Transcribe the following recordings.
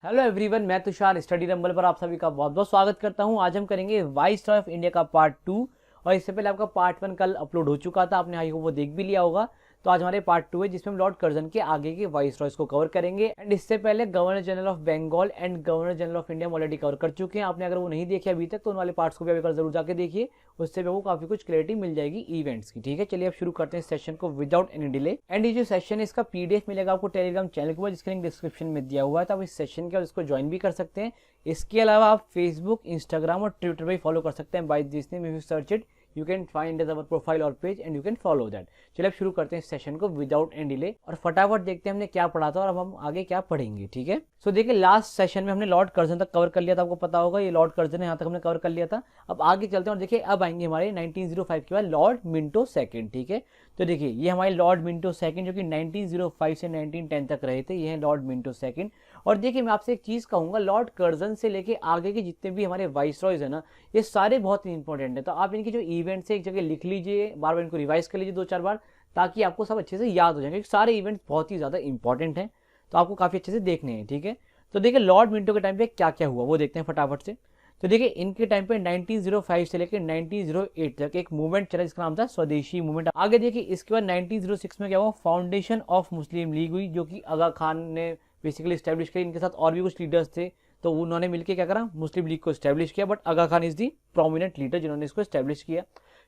Hello everyone, मैं Tushar study rumble पर आप सभी का बहुत बहुत स्वागत करता हूं। आज हम करेंगे वाइसरॉय ऑफ इंडिया का पार्ट 2। और इससे पहले आपका पार्ट 1 कल अपलोड हो चुका था, आपने आई होप वो देख भी लिया होगा। तो आज हमारे पार्ट 2 है जिसमें हम लॉर्ड कर्जन के आगे के वाइसरॉयज को कवर करेंगे। एंड इससे पहले governor general of Bengal and governor general of India already cover कर चुके हैं। आपने अगर वो नहीं देखे अभी तक तो उन वाले पार्ट्स को भी अभी जरूर जाके देखिए, उससे भी वो काफी कुछ क्लैरिटी मिल जाएगी इवेंट्स की। ठीक है, चलिए अब शुरू करते हैं इस सेशन को विदाउट एनी डिले। एंड ये जो सेशन है इसका पीडीएफ मिलेगा आपको टेलीग्राम चैनल के ऊपर, जिसका लिंक डिस्क्रिप्शन में दिया हुआ है, तो आप इस सेशन के और इसको ज्वाइन भी कर सकते हैं। इसके अलावा आप फेसबुक, इंस्टाग्राम और ट्विटर पर फॉलो कर सकते हैं by this name. If you search it you can find our profile और page and you can follow that. चलिए अब शुरू करते हैं इस सेशन को विदाउट एनी डिले और फटाफट देखते हैं हमने क्या पढ़ा था और अब हम आगे क्या पढ़ेंगे। ठीक है, सो देखिए लास्ट सेशन में हमने लॉर्ड कर्जन तक कवर कर लिया था, आपको पता होगा ये लॉर्ड कर्जन है, यहाँ तक हमने कवर कर लिया था। अब आगे चलते हैं और देखिए अब आएंगे हमारे 1905 के बाद लॉर्ड मिंटो सेकंड। ठीक है, तो देखिए ये हमारे लॉर्ड मिंटो सेकंड जो कि 1905 से 1910 तक रहे थे, ये है लॉर्ड मिंटो सेकंड। और देखिए मैं आपसे एक चीज कहूंगा, लॉर्ड कर्जन से लेके आगे के जितने भी हमारे वाइसरॉयज है ना, ये सारे बहुत ही इंपॉर्टेंट है। तो आप इनकी जो इवेंट्स है एक जगह लिख लीजिए, बार बार इनको रिवाइज कर लीजिए 2-4 बार, ताकि आपको सब अच्छे से याद हो जाए, क्योंकि सारे इवेंट्स बहुत ही ज्यादा इंपॉर्टेंट हैं, तो आपको काफी अच्छे से देखने हैं। ठीक है, तो देखिए लॉर्ड मिंटो के टाइम पे क्या क्या हुआ वो देखते हैं फटाफट से। तो देखिए इनके टाइम पे 1905 से लेकर 1908 तक एक मूवमेंट चला जिसका नाम था स्वदेशी मूवमेंट। आगे देखिए इसके बाद 1906 में क्या हुआ, फाउंडेशन ऑफ मुस्लिम लीग हुई, जो कि आगा खान ने बेसिकली स्टैब्लिश करी। इनके साथ और भी कुछ लीडर्स थे, तो उन्होंने मिलकर क्या करा, मुस्लिम लीग को स्टैब्लिश किया। But Aga Khan is the prominent leader जिन्होंने इसको स्टैब्लिश किया।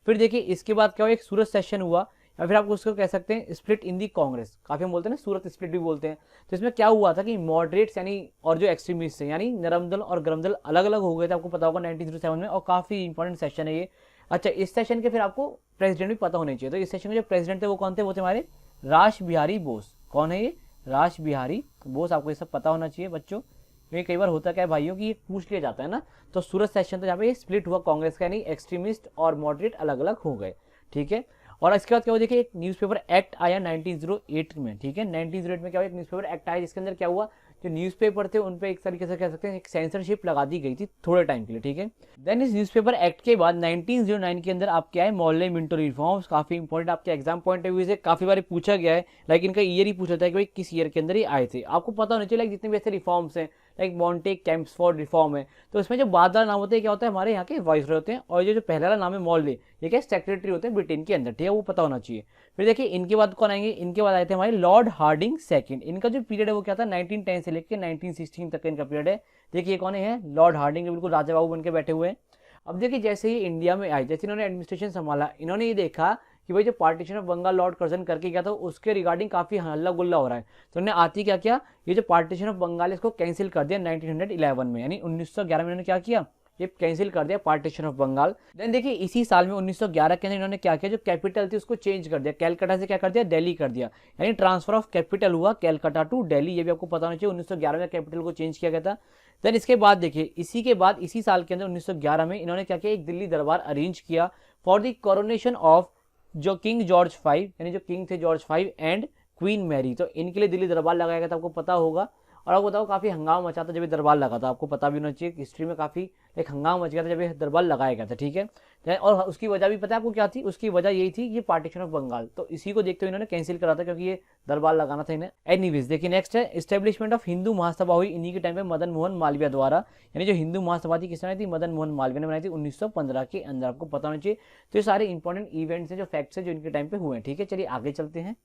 फिर देखिए इसके बाद क्या हुआ, एक सूरत सेशन हुआ, या फिर आप उसको कह सकते हैं स्प्लिट इन दी कांग्रेस। काफी हम बोलते हैं ना सूरत स्प्लिट भी बोलते हैं। तो इसमें क्या हुआ था कि मॉडरेट्स यानी और जो एक्सट्रीमिस्ट है यानी नरम दल और गरम दल अलग अलग हो गए थे, आपको पता होगा 1907 में। और काफी इंपॉर्टेंट सेशन है ये। अच्छा, इस सेशन के फिर आपको प्रेसिडेंट भी पता होने चाहिए। तो इस सेशन में जो प्रेसिडेंट थे वो कौन थे, वो थे हमारे रास बिहारी बोस। कौन है ये, रास बिहारी बोस। आपको ये सब पता होना चाहिए बच्चों, क्योंकि कई बार होता क्या है भाइयों की ये पूछ लिया जाता है ना। तो सूरत सेशन तो जहाँ पे स्प्लिट हुआ कांग्रेस का, यानी एक्सट्रीमिस्ट और मॉडरेट अलग अलग हो गए। ठीक है, और इसके बाद क्या हुआ, देखिए एक न्यूज़पेपर एक्ट आया 1908 में। ठीक है, 1908 में क्या हुआ, एक न्यूज़पेपर एक्ट आया जिसके अंदर क्या हुआ, जो न्यूज़पेपर थे उन पे एक तरीके से कह सकते हैं एक सेंसरशिप लगा दी गई थी थोड़े टाइम के लिए। ठीक है, देन इस न्यूज़पेपर एक्ट के बाद 1909 के अंदर आप क्या है, मोहल्ले मिंटो रिफॉर्म्स। काफी इंपॉर्टेंट आपके एग्जाम पॉइंट ऑफ व्यू से काफी बार पूछा गया है, लाइक इनका ईयर ही पूछा था कि भाई किस ईयर के अंदर ये आए थे। आपको पता होना चाहिए लाइक जितने भी ऐसे रिफॉर्म्स हैं, लाइक मॉन्टेक कैम्पफोर्ड रिफॉर्म है, तो इसमें जो बाद वाला नाम होता है क्या होता है, हमारे यहाँ के वाइसरॉय होते हैं। और जो पहला वाला नाम है मॉल्ले, ये क्या सेक्रेटरी होते हैं ब्रिटेन के अंदर। ठीक है, वो पता होना चाहिए। फिर देखिए इनके बाद कौन आएंगे, इनके बाद आए थे हमारे लॉर्ड हार्डिंग सेकंड। इनका जो पीरियड है वो क्या था, 1910 से लेकर 1916 तक का इनका पीरियड है। देखिए कौन है, लॉर्ड हार्डिंग, बिल्कुल राजा बाबू बन के बैठे हुए हैं। अब देखिए जैसे ही इंडिया में आए, जैसे इन्होंने एडमिनिस्ट्रेशन संभाला, इन्होंने ये देखा कि भाई जो partition of Bengal lord Curzon करके गया था उसके रिगार्डिंग काफी हल्ला गुल्ला हो रहा है। तो उन्होंने आती क्या किया, ये जो पार्टीशन ऑफ बंगाल इसको कैंसिल कर दिया 1911 में, यानी 1911 में इन्होंने क्या किया, ये कैंसिल कर दिया पार्टीशन ऑफ बंगाल। देन देखिए इसी साल में 1911 के अंदर इन्होंने क्या किया, जो कैपिटल थी उसको चेंज कर दिया, कैलकाटा से क्या कर दिया, दिल्ली कर दिया। यानी ट्रांसफर ऑफ कैपिटल हुआ कैलकाटा टू दिल्ली, ये भी आपको पता होना चाहिए। 1911 में कैपिटल को चेंज किया गया था। देन इसके बाद देखिए इसी के बाद इसी साल के अंदर 1911 में इन्होंने क्या किया, एक दिल्ली दरबार अरेंज किया फॉर द कोरोनेशन ऑफ जो किंग जॉर्ज 5, यानी जो किंग थे जॉर्ज 5 एंड क्वीन मैरी। तो इनके लिए दिल्ली दरबार लगाया गया था, आपको पता होगा। और आपको बताओ काफी हंगामा मचा था जब ये दरबार लगा था, आपको पता भी होना चाहिए, हिस्ट्री में काफी एक हंगामा मच गया था जब ये दरबार लगाया गया था। ठीक है, और उसकी वजह भी पता है आपको क्या थी, उसकी वजह यही थी ये पार्टीशन ऑफ बंगाल। तो इसी को देखते हुए इन्होंने कैंसिल करा था, क्योंकि ये दरबार लगाना था इन्हें। एनीवेज देखिए नेक्स्ट है एस्टेब्लिशमेंट ऑफ हिंदू महासभा हुई इन्हीं के टाइम पे मदन मोहन मालवीय द्वारा। यानी जो हिंदू महासभा थी किसने बनाई थी, मदन मोहन मालवीय ने बनाई थी 1915 के अंदर, आपको पता होना चाहिए। तो ये सारे इंपॉर्टेंट इवेंट्स हैं, जो फैक्ट्स हैं जो इनके टाइम पे हुए हैं। ठीक है, चलिए आगे चलते हैं।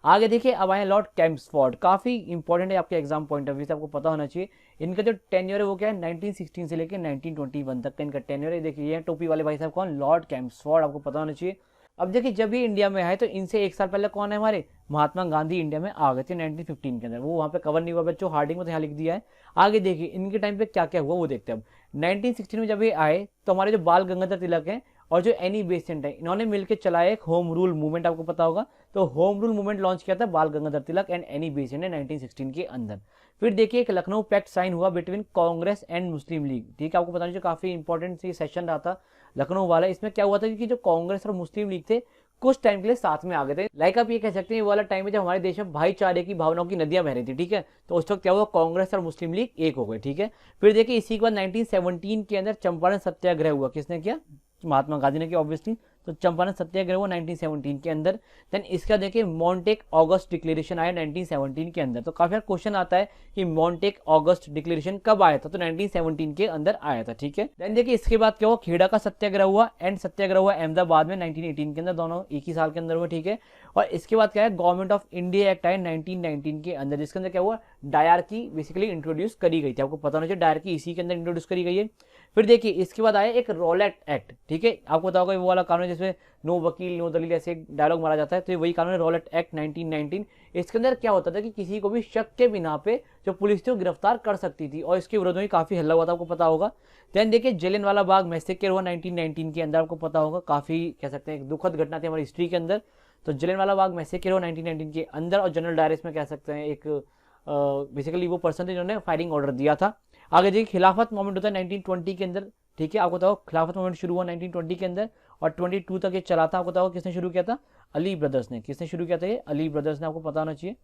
आगे देखिए अब आए लॉर्ड कैम्पफोर्ड, काफी इंपॉर्टेंट है आपके एग्जाम पॉइंट ऑफ व्यू से, आपको पता होना चाहिए। इनका जो टेन्योर है वो क्या है, 1916 से लेकर 1921 तक का इनका टेन्योर है। देखिए ये टोपी वाले भाई साहब कौन, लॉर्ड कैम्पफोर्ड, आपको पता होना चाहिए। अब देखिए जब ये इंडिया में आए तो इनसे एक साल पहले कौन है, हमारे महात्मा गांधी इंडिया में आ गए थे 1915 के अंदर। वो वहां पे कवर नहीं हुआ बच्चों, हार्डिंग में तो यहाँ लिख दिया है। आगे देखिए इनके टाइम पे क्या क्या हुआ वो देखते हैं। अब 1916 में जब ये आए तो हमारे जो बाल गंगाधर तिलक हैं और जो एनी बेसेंट है, इन्होंने मिलकर चलाया एक होम रूल मूवमेंट, आपको पता होगा। तो होम रूल मूवमेंट लॉन्च किया था बाल Gangadhar Tilak and Annie Besant ने 1916 के अंदर। फिर देखिए एक लखनऊ पैक्ट साइन हुआ between Congress and Muslim league. ठीक है, आपको पता नहीं, काफी इंपॉर्टेंट सेशन रहा था लखनऊ वाला। इसमें क्या हुआ था कि जो कांग्रेस और मुस्लिम लीग थे कुछ टाइम के लिए साथ में आ गए थे। लाइक आप ये कह सकते हैं वो वाला टाइम है जब हमारे देश में भाईचारे की भावनाओं की नदियां बह रही थी। ठीक है, तो उस वक्त क्या हुआ, कांग्रेस और मुस्लिम लीग एक हो गए। ठीक है, फिर देखिए इसी के बाद 1917 के अंदर चंपारण सत्याग्रह हुआ, किसने किया, महात्मा गांधी ने किया ऑब्वियसली। तो चंपारण सत्याग्रह हुआ 1917 के अंदर। देन इसका देखिए मॉन्टेक ऑगस्ट डिक्लेरेशन आया 1917 के अंदर। तो काफी बार क्वेश्चन आता है कि मॉन्टेक ऑगस्ट डिक्लेरेशन कब आया था, तो 1917 के अंदर आया था, ठीक है। देन देखिए इसके बाद क्या हुआ, खेड़ा का सत्याग्रह हुआ एंड सत्याग्रह हुआ अहमदाबाद में 1918 के अंदर, दोनों एक ही साल के अंदर हुआ, ठीक है। और इसके बाद क्या है, गवर्नमेंट ऑफ इंडिया एक्ट आया 1919 के अंदर, जिसके अंदर क्या हुआ, डायरकी बेसिकली इंट्रोड्यूस करी गई थी। आपको पता होना चाहिए डायरकी इसी के अंदर इंट्रोड्यूस करी गई है। फिर देखिए इसके बाद आया एक रॉलेट एक्ट, ठीक है। आपको पता होगा वो वाला कानून जिसमें नो वकील नो दलील ऐसे डायलॉग मारा जाता है, तो वही कानून है रॉलेट एक्ट 1919। इसके अंदर क्या होता था कि किसी को भी शक के बिना पे जो पुलिस थी वो गिरफ्तार कर सकती थी, और इसके विरोध में काफी हल्ला हुआ था, आपको पता होगा। देन देखिए जलियांवाला बाग मैसेकर हुआ 1919 के अंदर, आपको पता होगा, काफी कह सकते हैं एक दुखद घटना थी हमारी हिस्ट्री के अंदर। तो जलियांवाला बाग मैसेकर हुआ 1919 के अंदर, और जनरल डायर्स में कह सकते हैं एक बेसिकली वो पर्सन थे जिन्होंने फायरिंग ऑर्डर दिया था। आगे देखिए खिलाफत मूवमेंट होता है 1920 के अंदर, ठीक है। आपको बताओ खिलाफत मूवमेंट शुरू हुआ 1920 के अंदर और 22 तक ये चला था। आपको बताओ किसने शुरू किया था, अली ब्रदर्स ने। किसने शुरू किया था ये, अली ब्रदर्स ने, आपको पता होना चाहिए।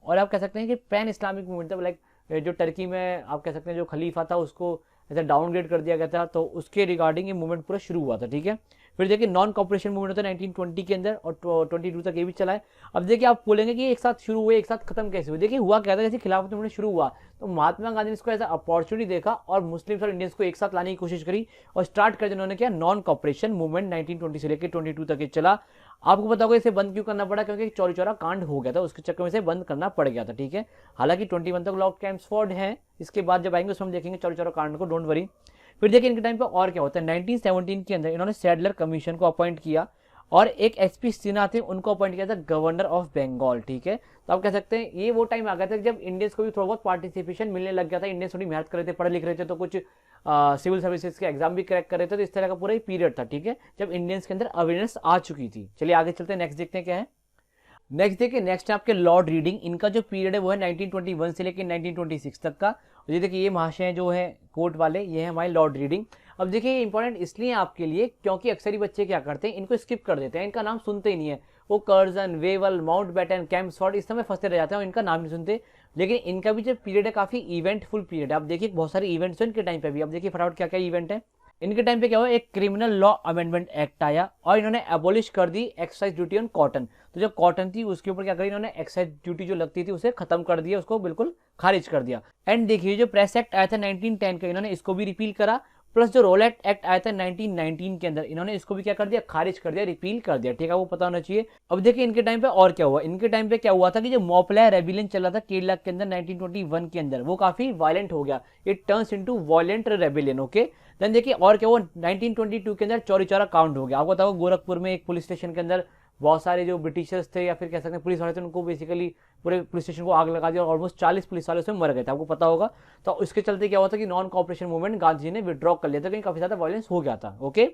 और आप कह सकते हैं कि पैन इस्लामिक मूवमेंट था, लाइक जो टर्की में आप कह सकते हैं जो खलीफा था उसको ऐसा डाउनग्रेड कर दिया गया था, तो उसके रिगार्डिंग ये मूवमेंट पूरा शुरू हुआ था, ठीक है। फिर देखिए नॉन कॉपरेशन मूवमेंट होता है 1920 के अंदर और 22 तक ये भी चला है। अब देखिए आप बोलेंगे कि एक साथ शुरू हुए एक साथ खत्म कैसे हुए। देखिए हुआ क्या था, जैसे खिलाफत मूवमेंट शुरू हुआ तो महात्मा गांधी ने इसको एज अपॉर्चुनिटी देखा और मुस्लिम्स और इंडियंस को एक साथ लाने की कोशिश करी और स्टार्ट कर दिया उन्होंने क्या, नॉन कॉपरेशन मूवमेंट 1920 से लेकर 22 तक ये चला। आपको पता होगा इसे बंद क्यों करना पड़ा, क्योंकि चौरी चौरा कांड हो गया था, उसके चक्कर में इसे बंद करना पड़ गया था, ठीक है। हालांकि 21 तक लॉक कैंप्स फॉर्ड है, इसके बाद जब आएंगे उसमें हम देखेंगे चौरी चौरा कांड को, डोंट वरी। फिर देखिए इनके टाइम पे और क्या होता है, 1917 के अंदर इन्होंने सैडलर कमीशन को अपॉइंट किया और एक एसपी सिन्हा थे उनको अपॉइंट किया था गवर्नर ऑफ बंगाल, ठीक है। तो आप कह सकते हैं ये वो टाइम आ गया था जब इंडियंस को भी थोड़ा बहुत पार्टिसिपेशन मिलने लग गया था, इंडियंस थोड़ी मेहनत कर रहे थे, पढ़े लिख रहे थे, तो कुछ सिविल सर्विसेज के एग्जाम भी क्रैक कर रहे थे, तो इस तरह का पूरा पीरियड था, ठीक है, जब इंडियंस के अंदर अवेयरनेस आ चुकी थी। चलिए आगे चलते हैं, नेक्स्ट देखते हैं क्या है। नेक्स्ट देखिए, नेक्स्ट आपके लॉर्ड रीडिंग, इनका जो पीरियड है वो है 1921 से लेकर 1926 तक का। ये देखिए ये महाशय जो है कोर्ट वाले, ये है हमारे लॉर्ड रीडिंग। अब देखिए ये इंपॉर्टेंट इसलिए आपके लिए क्योंकि अक्सर ही बच्चे क्या करते हैं, इनको स्किप कर देते हैं, इनका नाम सुनते ही नहीं है, वो कर्जन, वेवल, माउंटबेटन, कैम्पसफोर्ड इस समय फंसते रह जाते हैं और इनका नाम नहीं सुनते। लेकिन इनका भी जो पीरियड है काफी इवेंटफुल पीरियड है। आप देखिए बहुत सारे इवेंट्स हैं इनके टाइम पे भी। अब देखिए फटाफट क्या क्या इवेंट है इनके टाइम पे। क्या हुआ, एक क्रिमिनल लॉ अमेंडमेंट एक्ट आया और इन्होंने एबोलिश कर दी एक्साइज ड्यूटी ऑन कॉटन। तो जो कॉटन थी उसके ऊपर क्या करी इन्होंने, एक्साइज ड्यूटी जो लगती थी उसे खत्म कर दिया, उसको बिल्कुल खारिज कर दिया। एंड देखिए जो प्रेस एक्ट आया था 1910 का, इन्होंने इसको भी रिपील करा। प्लस जो रोलेट एक्ट आया था 1919 के अंदर, इन्होंने इसको भी क्या कर दिया, खारिज कर दिया, रिपील कर दिया, ठीक है, वो पता होना चाहिए। अब देखिए इनके टाइम पे और क्या हुआ, इनके टाइम पे क्या हुआ था कि जो मॉपला रेबिलियन चल रहा था केरला के अंदर 1921 के अंदर, वो काफी वायलेंट हो गया, it turns into violent rebellion, okay. Then देखिए और क्या हुआ, 1922 के अंदर चौरी चौरा कांड हो गया। आपको बताओ गोरखपुर में एक पुलिस स्टेशन के अंदर बहुत सारे जो ब्रिटिशर्स थे या फिर कह सकते हैं पुलिस वाले थे, उनको बेसिकली पूरे पुलिस स्टेशन को आग लगा दिया और ऑलमोस्ट 40 पुलिस वाले उसमें मर गए थे, आपको पता होगा। तो इसके चलते क्या हुआ था कि non cooperation movement Gandhi ji ने विड्रॉ कर लिया था, कहीं काफी ज्यादा वायलेंस हो गया था, ओके।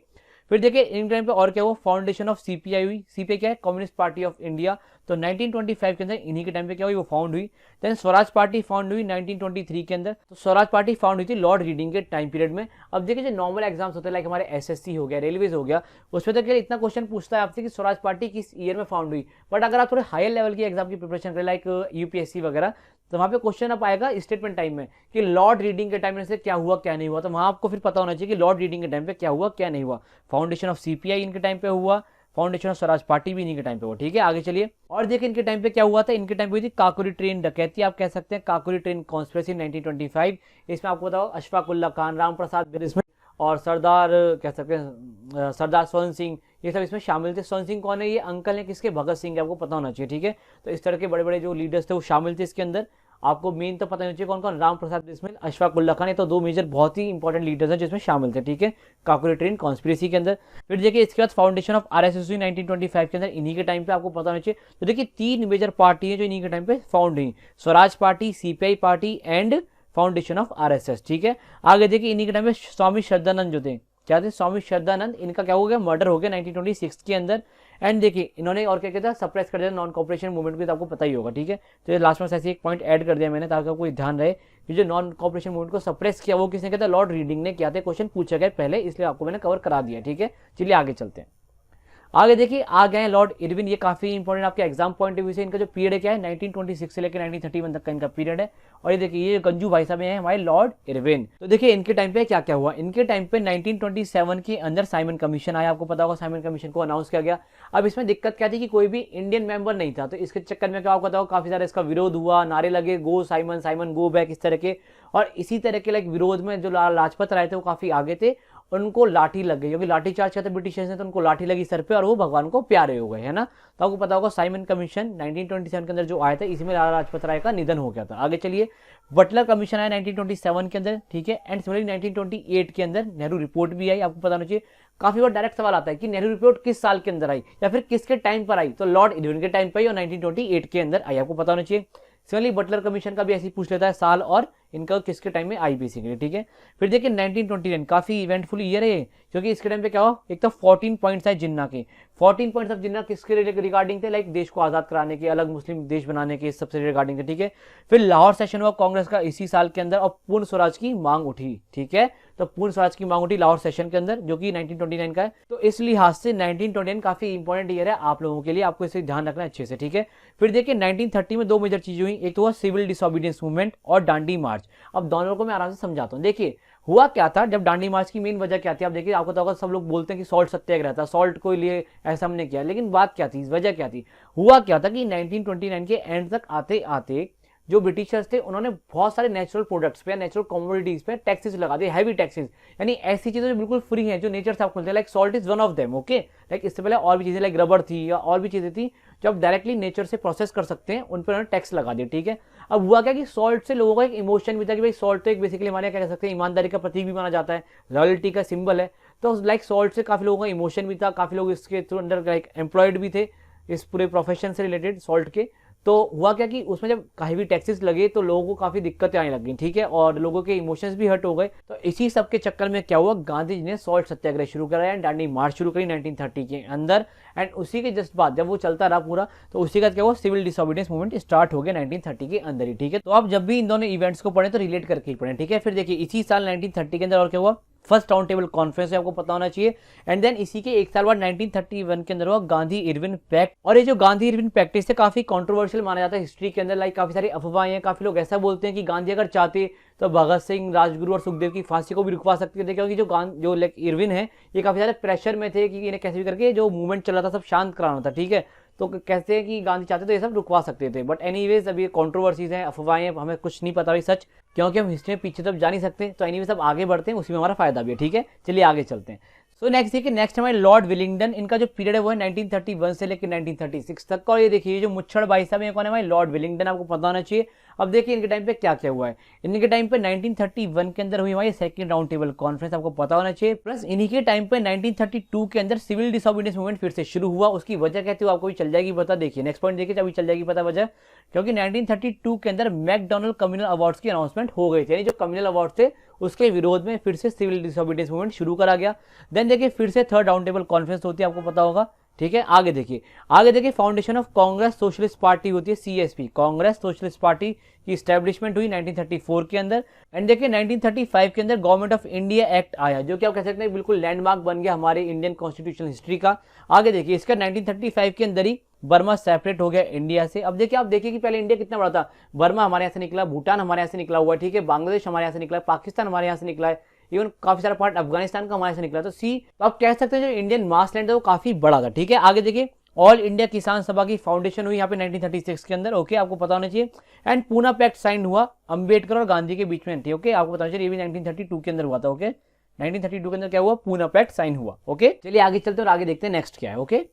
फिर देखिए इन टाइम पे और क्या हुआ, फाउंडेशन ऑफ सीपीआई हुई। सीपीआई क्या है, कम्युनिस्ट पार्टी ऑफ इंडिया। तो 1925 के अंदर इन्हीं के टाइम पे क्या हुई, वो फाउंड हुई। देन स्वराज पार्टी फाउंड हुई 1923 के अंदर। तो स्वराज पार्टी फाउंड हुई थी लॉर्ड रीडिंग के टाइम पीरियड में। अब देखिए जो नॉर्मल एग्जाम्स होते हैं लाइक हमारे एसएससी हो गया, रेलवेज हो गया, उसमें तो क्या इतना क्वेश्चन पूछता है आपसे कि स्वराज पार्टी किस ईयर में फाउंड हुई। बट अगर आप थोड़े हायर लेवल की एग्जाम की प्रिपरेशन करें लाइक यूपीएससी वगैरह, तो वहां पे क्वेश्चन अप आएगा स्टेटमेंट टाइम में कि लॉर्ड रीडिंग के टाइम में से क्या हुआ क्या नहीं हुआ। तो वहां आपको फिर पता होना चाहिए कि लॉर्ड रीडिंग के टाइम पे क्या हुआ क्या नहीं हुआ। फाउंडेशन ऑफ सीपीआई इनके टाइम पे हुआ, फाउंडेशन ऑफ स्वराज पार्टी भी इनके टाइम पे हुआ, ठीक है। आगे चलिए और देखिए इनके टाइम पे क्या हुआ था, इनके टाइम पे हुई थी काकोरी ट्रेन डकैती, आप कह सकते हैं काकोरी ट्रेन कॉन्स्पिरेसी 1925। इसमें आपको बताओ अशफाक उल्ला खान, राम प्रसाद बिस्मिल और सरदार कह सकते हैं सरदार स्वर्ण सिंह, ये सब इसमें शामिल थे। स्वर्ण सिंह कौन है, ये अंकल है किसके, भगत सिंह, आपको पता होना चाहिए, ठीक है। तो इस तरह के बड़े बड़े जो लीडर्स थे वो शामिल थे इसके अंदर। आपको मेन तो पता होना चाहिए कौन कौन, राम प्रसाद बिस्मिल, अशफाक उल्ला खान, ये तो दो मेजर बहुत ही इंपॉर्टेंट लीडर्स हैं जिसमें शामिल थे, ठीक है, काकोरी ट्रेन कॉन्स्पिरेसी के अंदर। फिर देखिए इसके बाद फाउंडेशन ऑफ आरएसएस 1925 के अंदर, इन्हीं के टाइम पे आपको पता होना चाहिए। तो देखिए 3 मेजर पार्टी है जो इन्हीं के टाइम पे फाउंड हुई, Swaraj party, CPI party and foundation of RSS, ठीक है। आगे देखिए इन्हीं के टाइम पे स्वामी श्रद्धानंद जो थे, क्या थे, स्वामी श्रद्धानंद, इनका क्या हो गया, मर्डर हो गया 1926 के अंदर। एंड देखिए इन्होंने और क्या किया था, सप्रेस कर दिया नॉन कॉपरेशन मूवमेंट भी, तो आपको पता ही होगा, ठीक है। तो ये लास्ट में ऐसे एक पॉइंट ऐड कर दिया मैंने ताकि आपको ध्यान रहे कि जो नॉन कॉपरेशन मूवमेंट को सप्रेस किया वो किसने किया था, लॉर्ड रीडिंग ने किया था। क्वेश्चन पूछा गया पहले, इसलिए आपको मैंने कवर करा दिया, ठीक है। चलिए आगे चलते हैं। आगे देखिए आ गए हैं लॉर्ड इरविन, ये काफी इंपॉर्टेंट आपके एग्जाम पॉइंट ऑफ व्यू से। इनका जो पीरियड है क्या है 1926 से लेकर 1931 तक का इनका पीरियड है। और ये देखिए ये गंजू भाई साहब हैं हमारे लॉर्ड इरविन। तो देखिए इनके टाइम पे क्या क्या हुआ। इनके टाइम पे 1927 के अंदर साइमन कमीशन आया, आपको पता होगा साइमन कमीशन को अनाउंस किया गया। अब इसमें दिक्कत क्या थी कि कोई भी इंडियन मेंबर नहीं था, तो इसके चक्कर में क्या आपको पता होगा काफी सारा इसका विरोध हुआ, नारे लगे go Simon Simon go back इस तरह के। और इसी तरह के लाइक विरोध में जो लाजपत राय थे वो काफी आगे थे, उनको लाठी लग गई, क्योंकि लाठी चार्ज करते ब्रिटिशर्स ने, तो उनको लाठी लगी सर पे और वो भगवान को प्यारे हो गए, है ना। तो आपको पता होगा साइमन कमीशन 1927 के अंदर जो आया था, इसमें लाला लाजपत राय का निधन हो गया था। आगे चलिए बटलर कमीशन आया 1927 के अंदर, ठीक है। एंड सिमिलरली 1928 के अंदर नेहरू रिपोर्ट भी आई। आपको पता होना चाहिए, काफी बार डायरेक्ट सवाल आता है कि नेहरू रिपोर्ट किस साल के अंदर आई या फिर किसके टाइम पर आई, तो लॉर्ड इरविन के टाइम पर आई और 1928 के अंदर आई, आपको पता होना चाहिए। सिमिलरली बटलर कमीशन का भी ऐसे ही पूछ लेता है साल और इनका किसके टाइम में आई बेसिकली, ठीक है। फिर देखिए 1929 काफी इवेंटफुल ईयर है, क्योंकि इसके टाइम पे क्या हुआ, एक तो 14 पॉइंट्स है जिन्ना के। 14 पॉइंट्स ऑफ जिन्ना किसके रिगार्डिंग थे, लाइक देश को आजाद कराने के, अलग मुस्लिम देश बनाने के, सबसे रिगार्डिंग थे, ठीक है। फिर लाहौर सेशन हुआ कांग्रेस का इसी साल के अंदर और पूर्ण स्वराज की मांग उठी, ठीक है। तो पूर्ण स्वराज की मांग उठी लाहौर सेशन के अंदर, जो कि 1929 का है। तो इस लिहाज से 1929 काफी इंपॉर्टेंट ईयर है आप लोगों के लिए, आपको इसे ध्यान रखना अच्छे से, ठीक है। फिर देखिए 1930 में दो मेजर चीजें हुई, एक तो हुआ सिविल डिसोबीडियंस मूवमेंट और दांडी मार्च। अब दोनों को मैं आराम से समझाता हूँ। देखिए हुआ क्या था, जब दांडी मार्च की मेन वजह क्या थी, आप देखिए आपको तो सब लोग बोलते हैं कि सॉल्ट सत्याग्रह था, सॉल्ट को लिए ऐसा हमने किया, लेकिन बात क्या थी, वजह क्या थी। हुआ क्या था कि 1929 के एंड तक आते आते जो ब्रिटिशर्स थे उन्होंने बहुत सारे नेचुरल प्रोडक्ट्स पे, नेचुरल कमोडिटीज पे टैक्सेस लगा दिए, हैवी टैक्सेस, यानी ऐसी चीजें जो बिल्कुल फ्री हैं, जो नेचर से आपको मिलते हैं, like salt is one of them, okay. Like इससे पहले और भी चीजें लाइक रबर थी या और भी चीजें थी जो आप डायरेक्टली नेचर से प्रोसेस कर सकते हैं, उन पर उन्होंने टैक्स लगा दिया, ठीक है। अब हुआ क्या कि सॉल्ट से लोगों का एक इमोशन भी था कि भाई सॉल्ट तो एक बेसिकली हमारे क्या कह सकते हैं ईमानदारी का प्रतीक भी माना जाता है, लॉयल्टी का सिंबल है। तो लाइक सॉल्ट से काफी लोगों का इमोशन भी था, काफी लोग इसके थ्रू अंडर लाइक एम्प्लॉयड भी थे इस पूरे प्रोफेशन से रिलेटेड सॉल्ट के। तो हुआ क्या कि उसमें जब हैवी टैक्सेस लगे तो लोगों को काफी दिक्कतें आने लगी, ठीक है, और लोगों के इमोशंस भी हर्ट हो गए। तो इसी सब के चक्कर में क्या हुआ, गांधी जी ने सॉल्ट सत्याग्रह शुरू कराया एंड दांडी मार्च शुरू करी 1930 के अंदर। एंड उसी के जस्ट बाद जब वो चलता रहा पूरा, तो उसी का क्या हुआ, सिविल डिसोबीडियंस मूवमेंट स्टार्ट हो गया 1930 के अंदर ही, ठीक है। तो आप जब भी इन दोनों इवेंट्स को पढ़े तो रिलेट करके ही पढ़े, ठीक है। फिर देखिए इसी साल 1930 के अंदर और क्या हुआ, फर्स्ट राउंड टेबल कॉन्फ्रेंस है, आपको पता होना चाहिए। एंड देन इसी के एक साल बाद 1931 के अंदर हुआ गांधी इरविन पैक्ट। और ये जो गांधी इरविन पैक्ट इससे काफी कंट्रोवर्शियल माना जाता है हिस्ट्री के अंदर, लाइक काफी सारी अफवाहें हैं, काफी लोग ऐसा बोलते हैं कि गांधी अगर चाहते तो भगत सिंह, राजगुरु और सुखदेव की फांसी को भी रुकवा सकते थे, क्योंकि जो लाइक इरविन है ये काफी सारे प्रेशर में थे कि इन्हें कैसे भी करके जो मूवमेंट चल रहा था सब शांत कराना था, ठीक है। तो कहते हैं कि गांधी चाहते तो ये सब रुकवा सकते थे, बट एनीवेज अभी कंट्रोवर्सीज हैं, अफवाहें, हमें कुछ नहीं पता भाई सच, क्योंकि हम हिस्ट्री में पीछे तक जा नहीं सकते। तो एनीवेज अब आगे बढ़ते हैं, उसी में हमारा फायदा भी है, ठीक है। चलिए आगे चलते हैं। सो नेक्स्ट देखिए, नेक्स्ट हमारे लॉर्ड विलिंगडन, इनका जो पीरियड है वो है 1931 से लेकर 1936 तक का। और ये देखिए जो मुच्छड़ भाई साहब है कौन है, हमारे लॉर्ड विलिंगडन, आपको पता होना चाहिए। अब देखिए इनके टाइम पे क्या क्या हुआ है। इनके टाइम पे 1931 के अंदर हुई हमारी सेकंड राउंड टेबल कॉन्फ्रेंस, आपको पता होना चाहिए। प्लस इन्हीं के टाइम पे 1932 के अंदर सिविल डिसोबीडियंस मूवमेंट फिर से शुरू हुआ। उसकी वजह कहते हो आपको भी चल जाएगी पता, देखिए नेक्स्ट पॉइंट देखिए अभी चल जाएगी पता वजह, क्योंकि 1932 के अंदर मैकडोनल्ड कम्युनल अवार्ड्स की अनाउंसमेंट हो गई थी, यानी जो कम्युनल अवार्ड थे उसके विरोध में फिर से सिविल डिसोबीडियंस मूवमेंट शुरू करा गया। देन देखिए फिर से थर्ड राउंड टेबल कॉन्फ्रेंस होती है, आपको पता होगा, ठीक है। आगे देखिए foundation of Congress socialist party होती है, सीएसपी, कांग्रेस सोशलिस्ट पार्टी की एस्टेब्लिशमेंट हुई 1934 के अंदर। एंड देखिए 1935 के अंदर गवर्नमेंट ऑफ इंडिया एक्ट आया, जो कि आप कह सकते हैं बिल्कुल लैंडमार्क बन गया हमारे इंडियन कॉन्स्टिट्यूशनल हिस्ट्री का। आगे देखिए इसका 1935 के अंदर ही बर्मा सेपरेट हो गया इंडिया से। अब देखिए आप देखिए कि पहले इंडिया कितना बड़ा था, बर्मा हमारे यहाँ से निकला, भूटान हमारे यहाँ से निकला हुआ है, ठीक है, बांग्लादेश हमारे यहाँ से निकला, पाकिस्तान हमारे यहाँ से निकला है, इवन काफी सारा पार्ट अफगानिस्तान का हमारे से निकला। तो तो आप कह सकते हैं जो इंडियन मास लैंड है वो काफी बड़ा था, ठीक है। आगे देखिए ऑल इंडिया किसान सभा की फाउंडेशन हुई यहाँ पे 1936 के अंदर, ओके, आपको पता होना चाहिए। एंड पूना पैक्ट साइन हुआ अंबेडकर और गांधी के बीच में थी, ओके, आपको पता होना चाहिए, ये भी 1932 के अंदर हुआ था, ओके। 1932 के अंदर क्या हुआ, पूना पैक्ट साइन हुआ, ओके। चलिए आगे चलते हैं और आगे देखते हैं नेक्स्ट क्या है, ओके।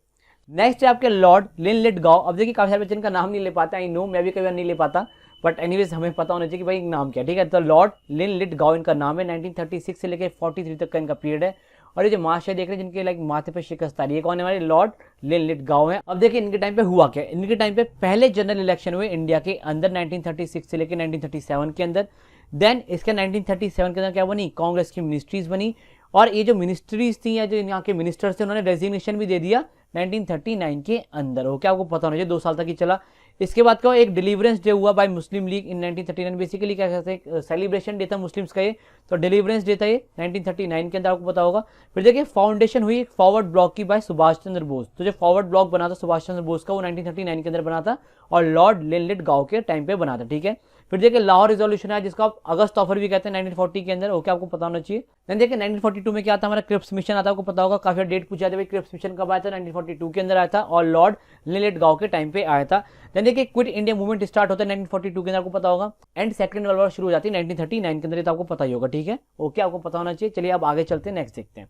नेक्स्ट है आपके लॉर्ड लिनलिथगॉ। अब देखिए काफी सारे बच्चे इनका नाम नहीं ले पाता, आई नो, मैं भी कई बार नहीं ले पाता, बट एनीवेज हमें पता होना चाहिए कि भाई नाम क्या, ठीक है। तो लॉर्ड लिनलिथगॉ इनका नाम है, 1936 से लेकर 43 तक का इनका पीरियड है। और ये जो महाशय देख रहे हैं जिनके लाइक माथे पे शिकस्त आ रही है, कौन है हमारे, लॉर्ड लिनलिथगॉ है। अब देखिए इनके टाइम पे हुआ क्या, इनके टाइम पे पहले जनरल इलेक्शन हुए इंडिया के अंदर 1936 से लेकर 1937 के अंदर। देन इसके 1937 के अंदर क्या बनी, कांग्रेस की मिनिस्ट्रीज बनी, और ये जो मिनिस्ट्रीज थी या जो यहाँ के मिनिस्टर्स थे उन्होंने रेजिग्नेशन भी दे दिया 1939 के अंदर, ओके, आपको पता होना चाहिए, 2 साल तक ही चला। इसके बाद क्या एक डिलीवरेंस डे हुआ बाय मुस्लिम लीग इन 1939, बेसिकली क्या कहते हैं सेलिब्रेशन डे था मुस्लिम्स का ये, तो डिलीवरेंस डे था ये 1939 के अंदर, आपको पता होगा। फिर देखिए फाउंडेशन हुई फॉरवर्ड ब्लॉक की बाय सुभाष चंद्र बोस, तो जो फॉरवर्ड ब्लॉक बना था सुभाष चंद्र बोस का वो 1939 के अंदर बना था और लॉर्ड लिनलिट गांव के टाइम पे बना था, ठीक है। फिर देखिए लाहौर रिजोल्यूशन है जिसको आप अगस्त ऑफर भी कहते हैं 1940 के अंदर, ओके आपको पता होना चाहिए। देन देखिए 1942 में क्या था हमारा क्रिप्स मिशन आता है, आपको पता होगा, काफी डेट पूछा था भाई क्रिप्स मिशन कब आया था, 1942 के अंदर आया था और लॉर्ड लिनलिट गांव के टाइम पे आया था। देन देखिए क्विट इंडिया मूवमेंट स्टार्ट होता है 1942 के अंदर, आपको पता होगा, एंड सेकंड वर्ल्ड वॉर शुरू हो जाती है 1939 के अंदर, तो आपको पता ही होगा, ठीक है, ओके आपको पता होना चाहिए। चलिए अब आगे चलते हैं, नेक्स्ट देखते हैं।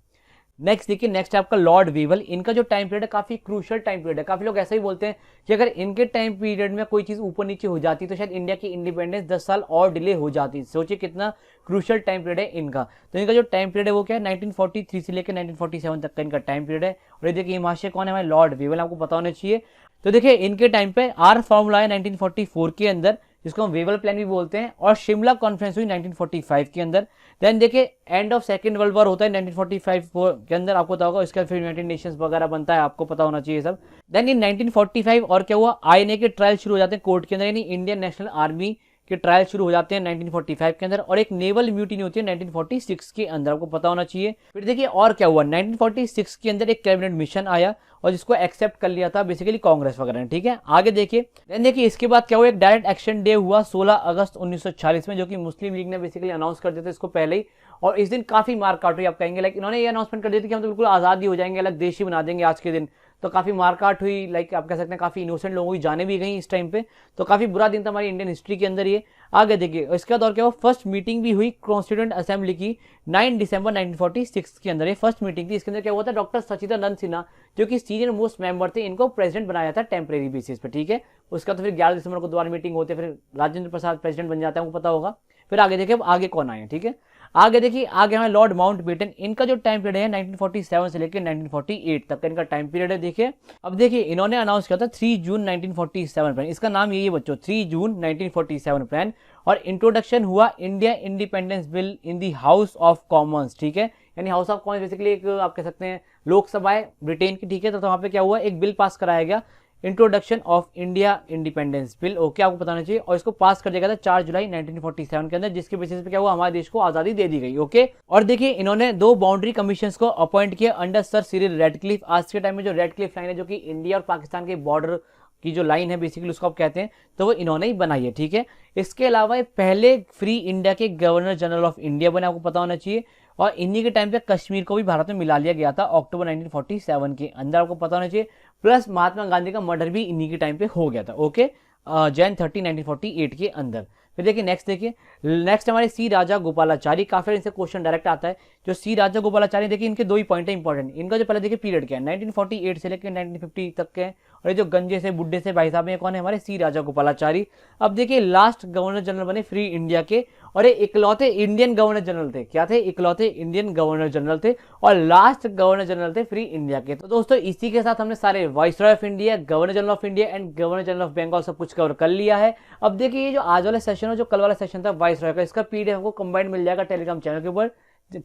नेक्स्ट देखिए, नेक्स्ट है आपका लॉर्ड वीवल। इनका जो टाइम पीरियड है काफी क्रूशियल टाइम पीरियड है, काफी लोग ऐसा ही बोलते हैं कि अगर इनके टाइम पीरियड में कोई चीज ऊपर नीचे हो जाती तो शायद इंडिया की इंडिपेंडेंस 10 साल और डिले हो जाती। सोचिए कितना क्रूशियल टाइम पीरियड है इनका। तो इनका जो टाइम पीरियड है वो क्या है, 1943 से लेकर 1947 तक का इनका टाइम पीरियड है। और ये देखिए महाशय कौन है, हमारे लॉर्ड वीवल, आपको पता होना चाहिए। तो देखिए इनके टाइम पे आर फॉर्मूला है 1944 के अंदर, जिसको हम वेवल प्लान भी बोलते हैं, और शिमला कॉन्फ्रेंस हुई 1945 के अंदर। देन देखिए end of second world war होता है 1945 के अंदर, आपको पता होगा। इसके फिर यूनाइटेड नेशंस वगैरह बनता है, आपको पता होना चाहिए सब। देन इन 1945 और क्या हुआ, आईएनए के ट्रायल शुरू हो जाते हैं कोर्ट के अंदर, यानी इंडियन नेशनल आर्मी के ट्रायल शुरू हो जाते हैं 1945 के अंदर, और एक नेवल म्यूटिनी होती है 1946 के अंदर, आपको पता होना चाहिए। फिर देखिए और क्या हुआ, 1946 के अंदर एक कैबिनेट मिशन आया और जिसको एक्सेप्ट कर लिया था बेसिकली कांग्रेस वगैरह ने, ठीक है। आगे देखिए, देन देखिए इसके बाद क्या हुआ, एक डायरेक्ट एक्शन डे हुआ 16 अगस्त 1946 में, जो कि मुस्लिम लीग ने बेसिकली अनाउंस कर दिया था इसको पहले ही। और इस दिन काफी मारकाट हुई, आप कहेंगे लाइक इन्होंने ये अनाउंसमेंट कर दी थी कि हम तो बिल्कुल आजादी हो जाएंगे, अलग देश ही बना देंगे आज के दिन। तो काफी मारकाट हुई, लाइक आप कह सकते हैं काफी इनोसेंट लोगों की जाने भी गई इस टाइम पे। तो काफी बुरा दिन था हमारी इंडियन हिस्ट्री के अंदर ये। आगे देखिए इसके बाद और क्या हुआ, फर्स्ट मीटिंग भी हुई कॉन्स्टिट्यूएंट असेंबली की 9 दिसंबर 1946 के अंदर, ये फर्स्ट मीटिंग थी। इसके अंदर क्या हुआ था, डॉक्टर सचिदानंद सिन्हा जो कि सीनियर मोस्ट मेंबर थे, इनको प्रेसिडेंट बनाया था टेम्परेरी बेसिस पे, ठीक है। उसका तो फिर 11 दिसंबर को दोबारा मीटिंग होती है, फिर राजेंद्र प्रसाद प्रेसिडेंट बन जाता है, आपको पता होगा। फिर आगे देखिए अब आगे कौन आए, ठीक है। आगे देखिए आगे हमें लॉर्ड माउंटबेटन, इनका जो टाइम पीरियड है 1947 से लेकर 1948 तक का इनका टाइम पीरियड है। देखिए अब देखिए इन्होंने अनाउंस किया था 3 जून 1947 प्लान, इसका नाम यही है बच्चों, 3 जून 1947 प्लान। और इंट्रोडक्शन हुआ India independence bill in the house of Commons, ठीक है। यानी हाउस ऑफ कॉमन्स बेसिकली एक आप कह सकते हैं लोकसभा है ब्रिटेन की, ठीक है। तो वहां पे क्या हुआ, एक बिल पास कराया गया, introduction of India independence bill, okay आपको बताना चाहिए। और इसको पास कर दिया गया था 4 जुलाई 1947 के अंदर, जिसके बेसिस पे क्या हुआ, हमारे देश को आजादी दे दी गई, ओके। और देखिए इन्होंने 2 बाउंड्री कमीशन को अपॉइंट किया अंडर सर सिरिल रेडक्लिफ। आज के टाइम में जो रेडक्लिफ लाइन है जो कि इंडिया और पाकिस्तान के बॉर्डर की जो लाइन है बेसिकली उसको आप कहते हैं, तो वो इन्होंने ही बनाई है, ठीक है। इसके अलावा पहले फ्री इंडिया के गवर्नर जनरल ऑफ इंडिया बने, आपको पता होना चाहिए। और इन्हीं के टाइम पे कश्मीर को भी भारत में मिला लिया गया था अक्टूबर 1947 के अंदर, आपको पता होना चाहिए। प्लस महात्मा गांधी का मर्डर भी इन्हीं के टाइम पे हो गया था, ओके, जैन 30 1948 के अंदर। फिर देखिए नेक्स्ट हमारे सी राजा गोपालाचारी, काफी इनसे क्वेश्चन डायरेक्ट आता है। जो सी राजा गोपालाचारी, देखिए इनके 2 ही पॉइंट है इंपॉर्टेंट। इनका जो पहले देखिए पीरियड क्या है, 1948 से लेकर 1950 तक के। और ये जो गंजे से बुड्ढे से भाई साहब हैं कौन है, हमारे सी राजा गोपालाचारी। अब देखिए लास्ट गवर्नर जनरल बने फ्री इंडिया के, और ये इकलौते इंडियन गवर्नर जनरल थे, क्या थे, इकलौते इंडियन गवर्नर जनरल थे, और लास्ट गवर्नर जनरल थे फ्री इंडिया के। तो दोस्तों इसी के साथ हमने सारे viceroy of India, governor general of India and governor general of Bengal सब कुछ कवर कर लिया है। अब देखिए ये जो आज वाला सेशन है, जो कल वाला सेशन था वाइसरॉय का, इसका पीडीएफ आपको कंबाइंड मिल जाएगा टेलीग्राम चैनल के ऊपर,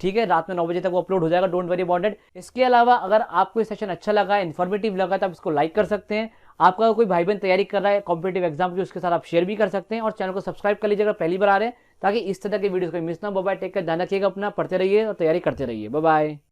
ठीक है। रात में 9 बजे तक वो अपलोड हो जाएगा, डोंट वरी अबाउट इट। इसके अलावा अगर आपको ये सेशन अच्छा लगा, इन्फॉर्मेटिव लगा, तो आप इसको लाइक कर सकते हैं। आपका कोई भाई बहन तैयारी कर रहा है कॉम्पिटेटिव एग्जाम की, उसके साथ आप शेयर भी कर सकते हैं। और चैनल को सब्सक्राइब कर लीजिएगा पहली बार आ रहे हैं, ताकि इस तरह के वीडियोस को मिस ना। बाय बाय, टेक केयर, ध्यान रखिएगा अपना, पढ़ते रहिए और तैयारी करते रहिए, बाय बाय।